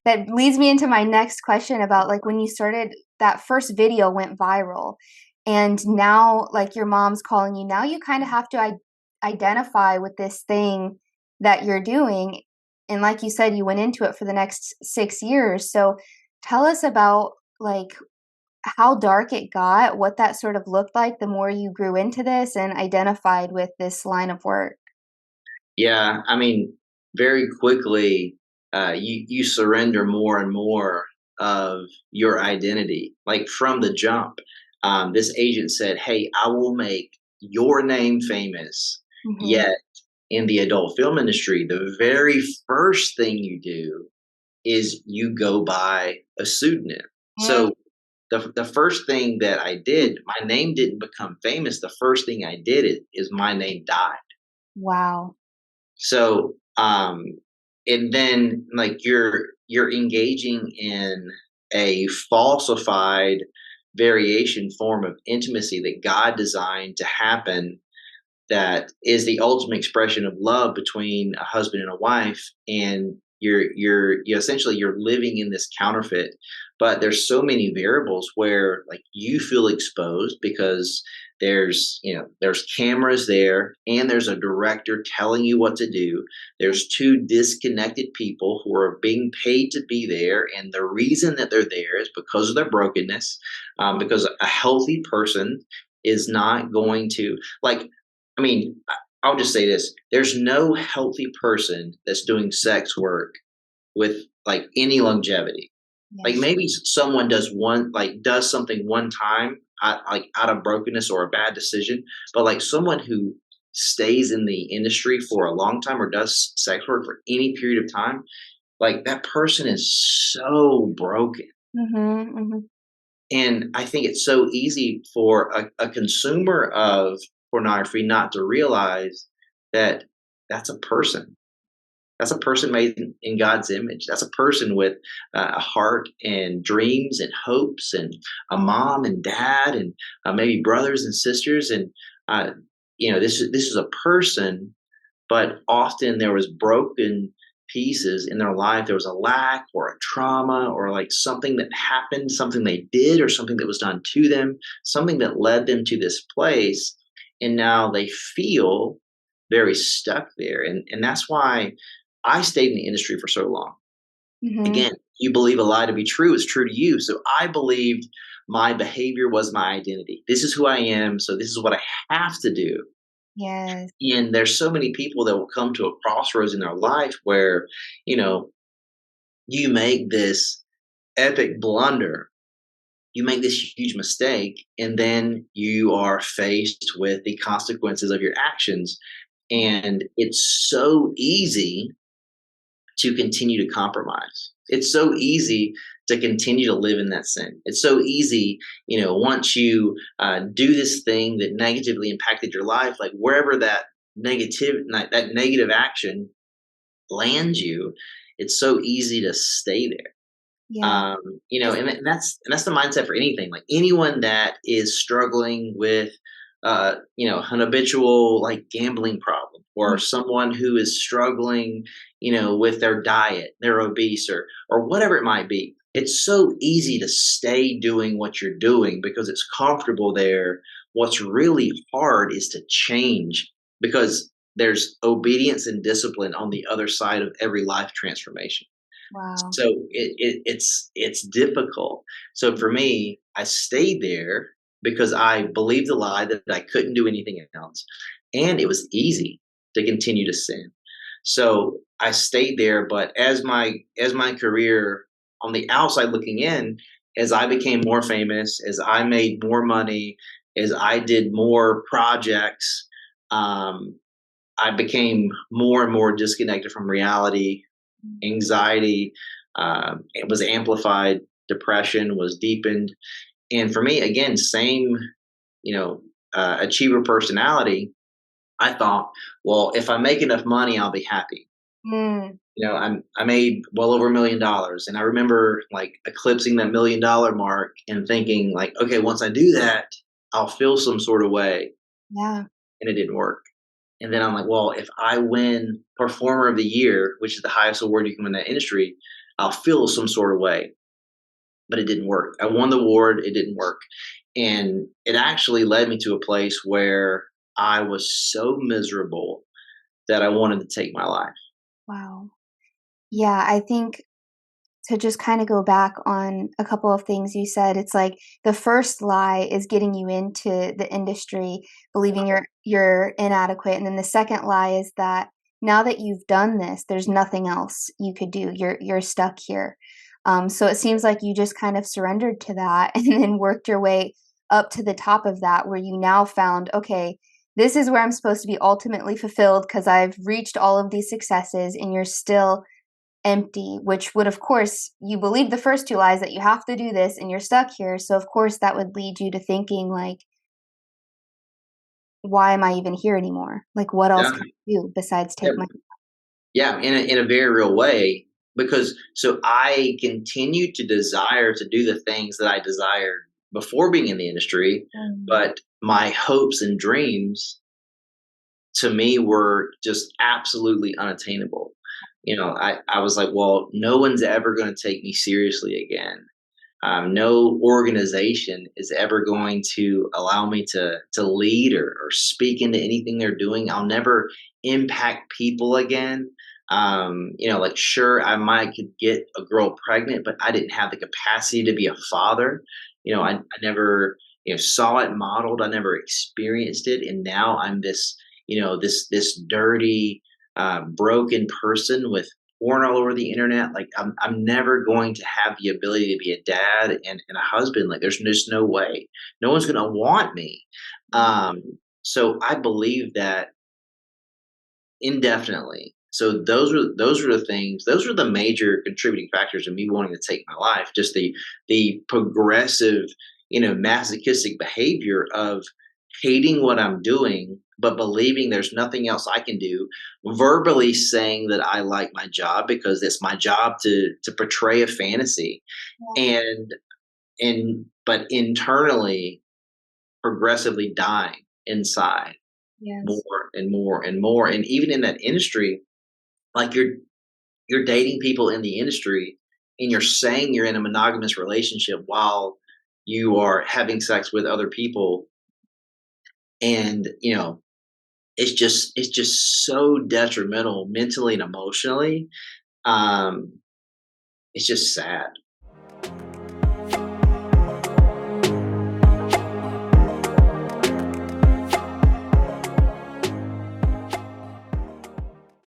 that leads me into my next question about like when you started that first video went viral and now like your mom's calling you. Now you kind of have to identify with this thing that you're doing. And like you said, you went into it for the next 6 years. So tell us about like how dark it got, what that sort of looked like the more you grew into this and identified with this line of work. Yeah, I mean, very quickly, you surrender more and more of your identity. Like from the jump, this agent said, "Hey, I will make your name famous." Mhm. Yet, in the adult film industry, the very first thing you do is you go by a pseudonym. Mm. So the first thing that I did, my name didn't become famous. The first thing I did is my name died. Wow. So, and then like you're engaging in a falsified variation form of intimacy that God designed to happen, that is the ultimate expression of love between a husband and a wife, and you essentially you're living in this counterfeit. But there's so many variables where like you feel exposed because there's cameras there, and there's a director telling you what to do. There's two disconnected people who are being paid to be there, and the reason that they're there is because of their brokenness. Because a healthy person is not going to, like, I mean, I'll just say this: there's no healthy person that's doing sex work with like any longevity. Like Yes. maybe someone does something one time, like out of brokenness or a bad decision, but like someone who stays in the industry for a long time or does sex work for any period of time, like that person is so broken. Mhm, mhm. And I think it's so easy for a consumer of pornography not to realize that that's a person. That's a person made in God's image. That's a person with a heart and dreams and hopes, and a mom and dad, and maybe brothers and sisters. And uh, this is a person, but often there was broken pieces in their life. There was a lack or a trauma or like something that happened, something they did or something that was done to them, something that led them to this place. And now they feel very stuck there. And that's why I stayed in the industry for so long. Mhm. Again, you believe a lie to be true is true to you. So I believed my behavior was my identity. This is who I am. So this is what I have to do. Yes. And there's so many people that will come to a crossroads in their life where, you know, you make this epic blunder, you make this huge mistake, and then you are faced with the consequences of your actions. And it's so easy to continue to compromise. It's so easy to continue to live in that sin. It's so easy, once you do this thing that negatively impacted your life, like wherever that negative action lands you, it's so easy to stay there. Yeah. Is And that's the mindset for anything. Like anyone that is struggling with, an habitual like gambling problem, or someone who is struggling, with their diet, they're obese, or whatever it might be. It's so easy to stay doing what you're doing because it's comfortable there. What's really hard is to change, because there's obedience and discipline on the other side of every life transformation. wow. So it's difficult. So for me, I stayed there because I believed the lie that I couldn't do anything else, and it was easy to continue to sin. So I stayed there, but as my career on the outside looking in, as I became more famous, as I made more money, as I did more projects, um, I became more and more disconnected from reality. Anxiety, it was amplified. Depression was deepened. And for me, again, same, achiever personality. I thought, well, if I make enough money, I'll be happy. Mm. I made well over $1 million, and I remember like eclipsing that $1 million mark and thinking like, okay, once I do that, I'll feel some sort of way, Yeah. and it didn't work. And then I'm like, well, if I win Performer of the Year, which is the highest award you can win in that industry, I'll feel some sort of way, but it didn't work. I won the award, it didn't work. And it actually led me to a place where I was so miserable that I wanted to take my life. Wow. Yeah, I think to just kind of go back on a couple of things you said, it's like the first lie is getting you into the industry, believing you're inadequate, and then the second lie is that now that you've done this, there's nothing else you could do. You're stuck here. So it seems like you just kind of surrendered to that, and then worked your way up to the top of that, where you now found, okay, this is where I'm supposed to be ultimately fulfilled because I've reached all of these successes, and you're still empty, which would, of course, you believe the first two lies that you have to do this and you're stuck here. So, of course, that would lead you to thinking, like, why am I even here anymore? Like, what else Yeah. can I do besides Yeah. take my. Yeah, in a very real way, because so I continued to desire to do the things that I desired before being in the industry, Mm. but my hopes and dreams to me were just absolutely unattainable. I was like, well, no one's ever going to take me seriously again. No organization is ever going to allow me to lead or speak into anything they're doing. I'll never impact people again. Like sure, I might could get a girl pregnant, but I didn't have the capacity to be a father. I never saw it modeled. I never experienced it, and now I'm this this dirty, broken person with porn all over the internet. Like I'm never going to have the ability to be a dad and a husband. Like there's just no way. No one's gonna want me. Um, so I believe that indefinitely. So those were the things. Those were the major contributing factors of me wanting to take my life. Just the progressive, masochistic behavior of hating what I'm doing, but believing there's nothing else I can do. Verbally saying that I like my job because it's my job to portray a fantasy, and but internally progressively dying inside Yes. more and more and more. And even in that industry, like you're dating people in the industry and you're saying you're in a monogamous relationship while you are having sex with other people, and it's just so detrimental mentally and emotionally. um it's just sad.